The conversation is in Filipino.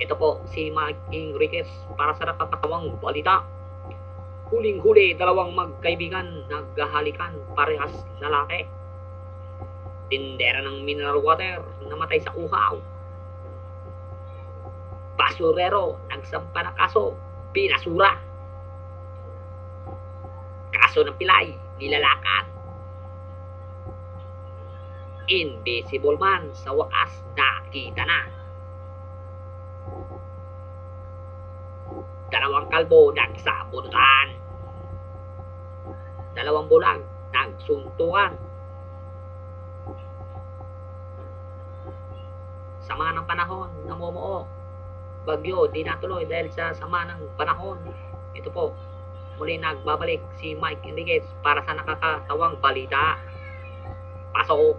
Ito po si Mike Enriquez para sa nakakatawang balita. Huling-huli, dalawang magkaibigan naghahalikan, parehas lalaki. Tindera ng mineral water namatay sa uhaw. Basurero nagsampa ng kaso, binasura. Kaso ng pilay, nilalakad. Invisible man sa wakas nakita na. Dalawang kalbo nagsabunutan. Dalawang bulag nagsuntukan. Sama ng panahon, namumuo. Bagyo, di natuloy dahil sa sama ng panahon. Ito po, muli nagbabalik si Mike Enriquez para sa nakakatawang balita. Pasok!